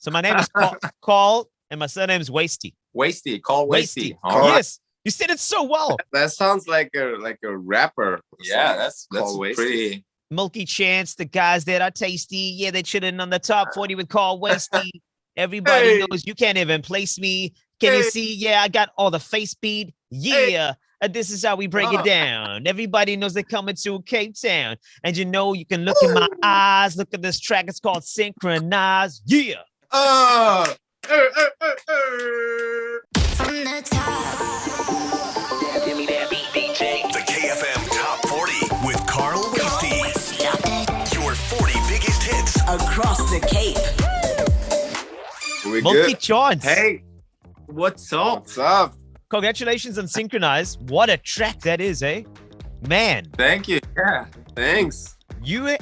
So my name is Carl, and my surname is Wastie. Wastie, Carl Wastie. Yes, you said it so well. That sounds like a rapper. Yeah, that's pretty. Milky Chance, the guys that are tasty. Yeah, they chilling on the top 40 with Carl Wastie. Everybody knows you can't even place me. Can you see? Yeah, I got all the face speed. Yeah. And this is how we break it down. Everybody knows they're coming to Cape Town. And you know, you can look in my eyes. Look at this track. It's called Synchronize. Yeah. From the top. The KFM Top 40 with Carl Wastie. Your 40 biggest hits across the Cape. Milky Chance. Hey, what's up? What's up? Congratulations on Synchronize. What a track that is, eh? Man. Thank you. Yeah. Thanks. You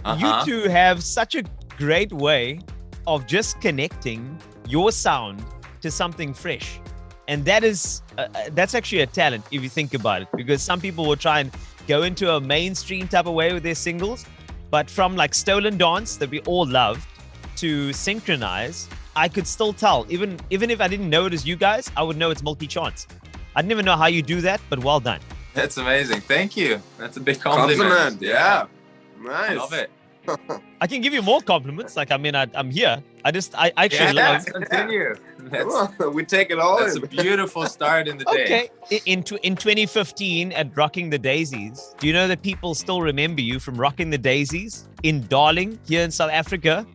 two have such a great way of just connecting your sound to something fresh. And that is, that's actually a talent if you think about it, because some people will try and go into a mainstream type of way with their singles, but from like Stolen Dance that we all loved to Synchronize, I could still tell, even if I didn't know it as you guys, I would know it's Milky Chance. I didn't even know how you do that, but well done. That's amazing. Thank you. That's a big compliment. Yeah. Nice. I love it. I can give you more compliments. Like, I mean, I'm here. I actually love. Continue. We take it all. That's a beautiful start in the day. Okay. In 2015 at Rocking the Daisies, do you know that people still remember you from Rocking the Daisies in Darling here in South Africa?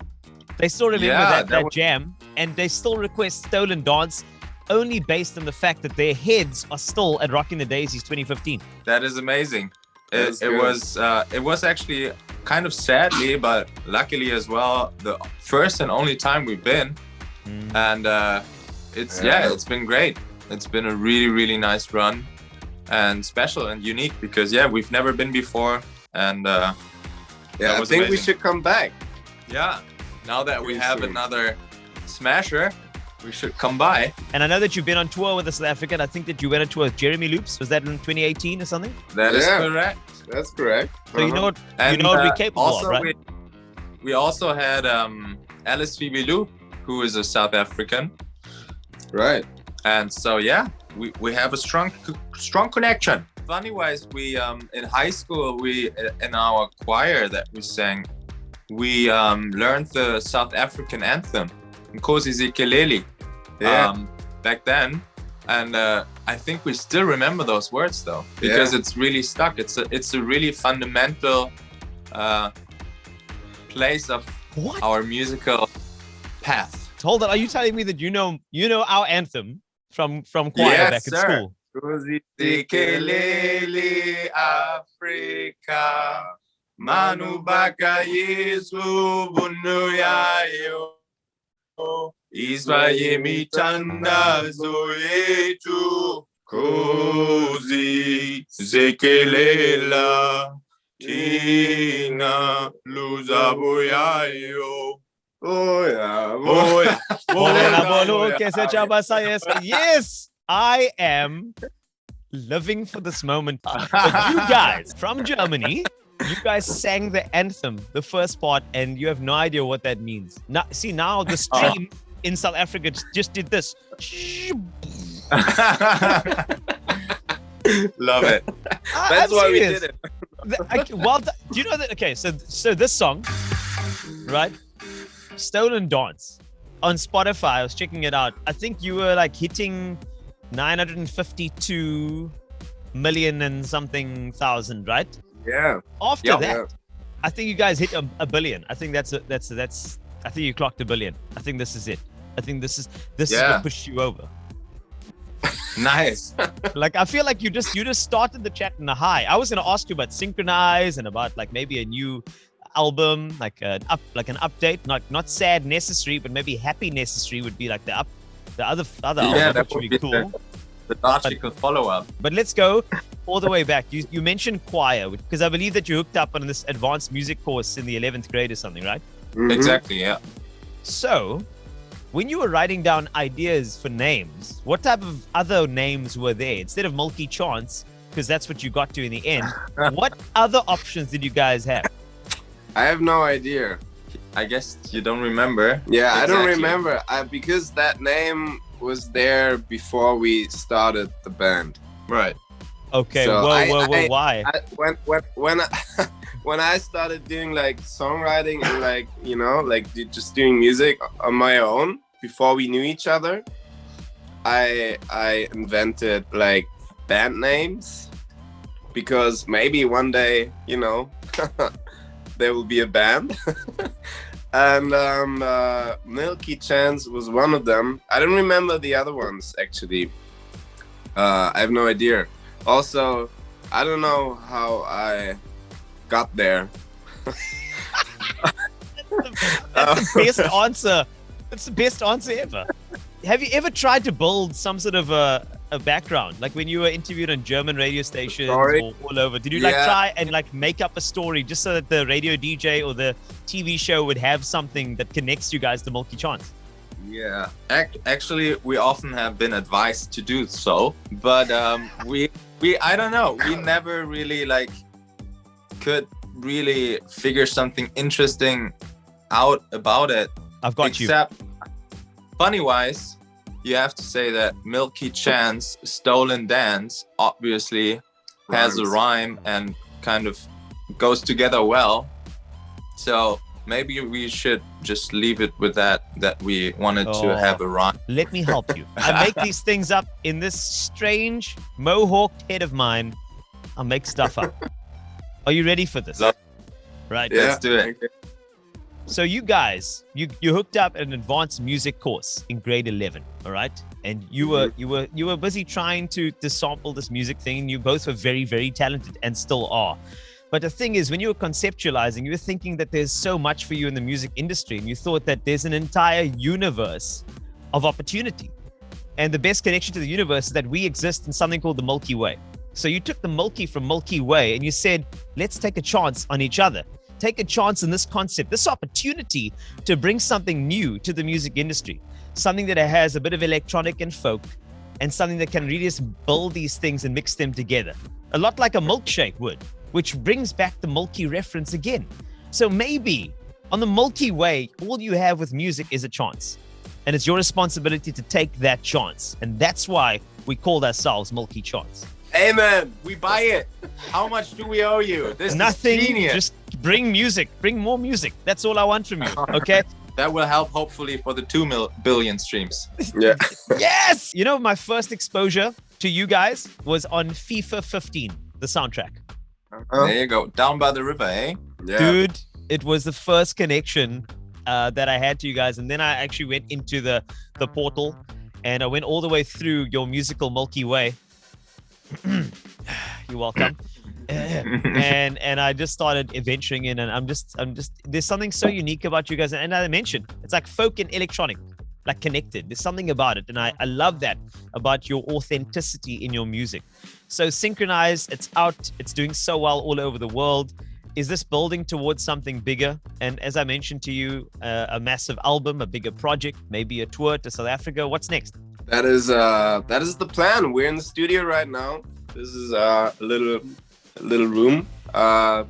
They still remember that jam, and they still request Stolen Dance only based on the fact that their heads are still at Rocking the Daisies 2015. That is amazing. It was actually kind of sadly, but luckily as well, the first and only time we've been. And it's been great. It's been a really, really nice run and special and unique because we've never been before. And I think amazing. We should come back. Yeah. Now that we have another smasher, we should come by. And I know that you've been on tour with the South African. I think that you went on tour with Jeremy Loops. Was that in 2018 or something? That is correct. That's correct. So you know what we're capable also, of, right? We also had Alice Phoebe Lou, who is a South African. Right. And so we have a strong connection. Funny wise, we in high school in our choir that we sang, we learned the South African anthem, Nkosi Zikeleli, back then, and I think we still remember those words though, because it's really stuck. It's a really fundamental place of our musical path. Hold on, are you telling me that you know our anthem from choir back at school? Nkosi Zikeleli Africa. Manubaka Yesu bunuyayo Israye mitandazo yetu Kozi zekelela Tina luzabuyayo Yes, I am living for this moment. But you guys from Germany, you guys sang the anthem, the first part, and you have no idea what that means. Now, now the stream in South Africa just did this. Love it. That's why we did it. Well, do you know that? Okay, so this song, right? Stolen Dance on Spotify. I was checking it out. I think you were like hitting 952 million and something thousand, right? Yeah. After that, I think you guys hit a billion. I think that's. I think you clocked a billion. I think this is it. I think this is what pushed you over. Nice. Like I feel like you just started the chat in a high. I was gonna ask you about Synchronize and about like maybe a new album, like an update, not sad necessary, but maybe happy necessary would be like the other album, that would be cool. The logical follow-up. But let's go all the way back. You mentioned choir, because I believe that you hooked up on this advanced music course in the 11th grade or something, right? Mm-hmm. Exactly, yeah. So, when you were writing down ideas for names, what type of other names were there? Instead of Milky Chance, because that's what you got to in the end, what other options did you guys have? I have no idea. I guess you don't remember. Yeah, exactly. I don't remember. Because that name was there before we started the band. Right. Okay. So why? When I started doing like songwriting and like, you know, like just doing music on my own before we knew each other, I invented like band names because maybe one day, you know, there will be a band. And Milky Chance was one of them. I don't remember the other ones actually. I have no idea. Also, I don't know how I got there. That's the best answer. That's the best answer ever. Have you ever tried to build some sort of a background? Like when you were interviewed on German radio stations or all over, did you like try and like make up a story just so that the radio DJ or the TV show would have something that connects you guys to Milky Chance? Yeah, actually, we often have been advised to do so, but we I don't know, we never really like could really figure something interesting out about it. I've got you. Except, funny wise, you have to say that Milky Chance, Stolen Dance, obviously has a rhyme and kind of goes together well. So maybe we should just leave it with that we wanted to have a rhyme. Let me help you. I make these things up in this strange mohawked head of mine. I'll make stuff up. Are you ready for this? Right. Yeah. Let's do it. So you guys, you hooked up an advanced music course in grade 11, all right? And you were busy trying to sample this music thing. You both were very, very talented and still are. But the thing is, when you were conceptualizing, you were thinking that there's so much for you in the music industry, and you thought that there's an entire universe of opportunity. And the best connection to the universe is that we exist in something called the Milky Way. So you took the Milky from Milky Way and you said, let's take a chance on each other. Take a chance in this concept, this opportunity to bring something new to the music industry, something that has a bit of electronic and folk, and something that can really just build these things and mix them together. A lot like a milkshake would, which brings back the Milky reference again. So maybe on the Milky Way, all you have with music is a chance. And it's your responsibility to take that chance. And that's why we called ourselves Milky Chance. Amen. We buy it. How much do we owe you? This Nothing. Is genius. Just bring music. Bring more music. That's all I want from you. Okay? That will help hopefully for the 2 billion streams. Yeah. Yes! You know, my first exposure to you guys was on FIFA 15, the soundtrack. There you go. Down by the river, eh? Yeah. Dude, it was the first connection that I had to you guys. And then I actually went into the portal and I went all the way through your musical Milky Way. You're welcome. and I just started adventuring in, and I'm just there's something so unique about you guys. And I mentioned it's like folk and electronic, like connected. There's something about it, and I love that about your authenticity in your music. So Synchronized, it's out, it's doing so well all over the world. Is this building towards something bigger? And as I mentioned to you, a massive album, a bigger project, maybe a tour to South Africa. What's next? That is the plan. We're in the studio right now. This is a little room, but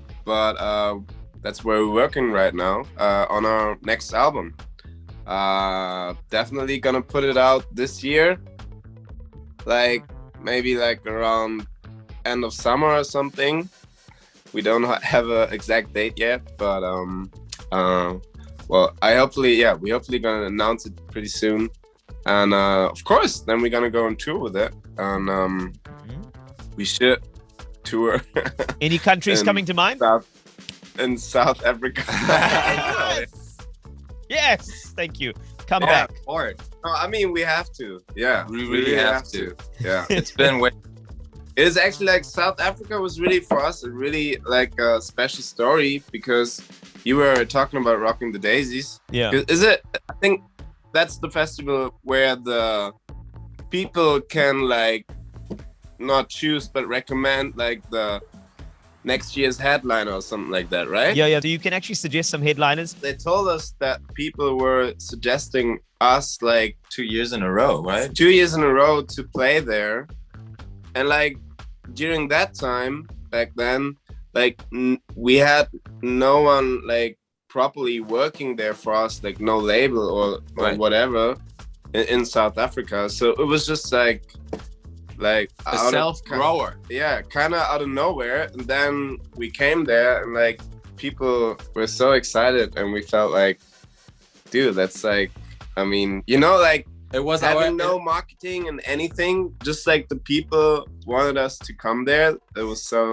that's where we're working right now on our next album. Definitely gonna put it out this year, like maybe like around end of summer or something. We don't have an exact date yet, but well, we hopefully gonna announce it pretty soon. And of course, then we're gonna go on tour with it, and we should tour. Any countries coming to mind? In South Africa. Yes, thank you. Come back. Forward. No, I mean we have to. Yeah, we really have to. Yeah, it's been way. It is actually like South Africa was really for us a really like a special story because you were talking about Rocking the Daisies. Yeah. Is it? I think that's the festival where the people can like not choose but recommend like the next year's headliner or something like that, right? Yeah. So you can actually suggest some headliners. They told us that people were suggesting us like 2 years in a row, right? 2 years in a row to play there. And like during that time back then, like we had no one like properly working there for us, like no label or Right. whatever in South Africa. So it was just like A out of- self-grower. yeah, kind of out of nowhere. And then we came there and like people were so excited and we felt like, dude, that's like, I mean, you know, like It was having no marketing and anything, just like the people wanted us to come there. It was so,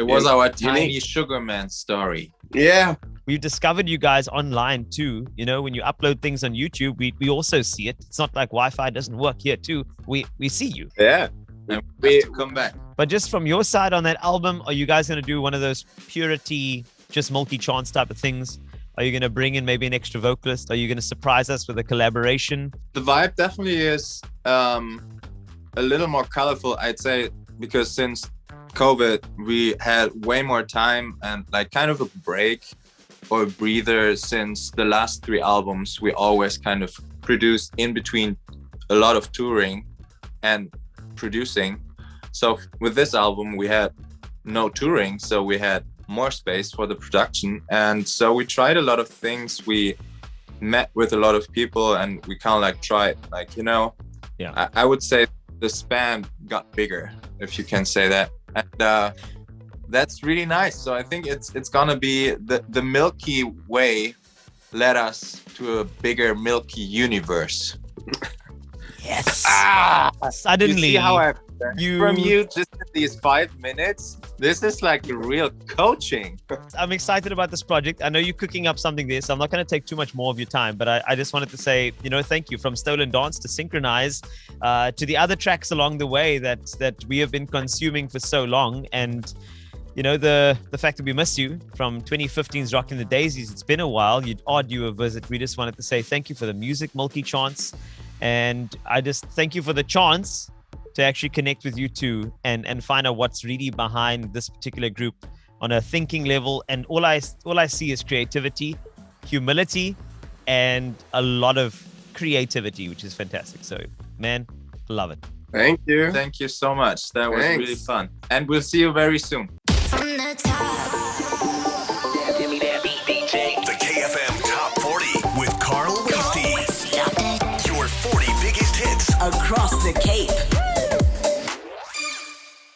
it was our unique. tiny sugar man story. yeah. We've discovered you guys online too. You know, when you upload things on YouTube, we also see it. It's not like Wi-Fi doesn't work here too. We see you. Yeah. And we have to come back. But just from your side on that album, are you guys going to do one of those purity, just Milky Chance type of things? Are you going to bring in maybe an extra vocalist? Are you going to surprise us with a collaboration? The vibe definitely is a little more colorful, I'd say, because since COVID, we had way more time and like kind of a break or a breather. Since the last 3 albums, we always kind of produced in between a lot of touring and producing. So with this album, we had no touring, so we had more space for the production. And so we tried a lot of things. We met with a lot of people and we kind of like tried, like, you know, Yeah. I would say the span got bigger, if you can say that. And that's really nice. So I think it's gonna be the Milky Way led us to a bigger Milky universe. Yes. You Suddenly, see how I've you- from you just in these 5 minutes? This is like a real coaching. I'm excited about this project. I know you're cooking up something there, so I'm not going to take too much more of your time. But I just wanted to say, you know, thank you from Stolen Dance to Synchronize to the other tracks along the way that we have been consuming for so long. And, you know, the fact that we miss you from 2015's Rockin' the Daisies. It's been a while. You'd odd you a visit. We just wanted to say thank you for the music, Milky Chance. And I just thank you for the chance to actually connect with you two and find out what's really behind this particular group on a thinking level. And all I see is creativity, humility, and a lot of creativity, which is fantastic. So, man, love it. Thank you. Thank you so much. That was Thanks. really fun. And we'll see you very soon. From the top.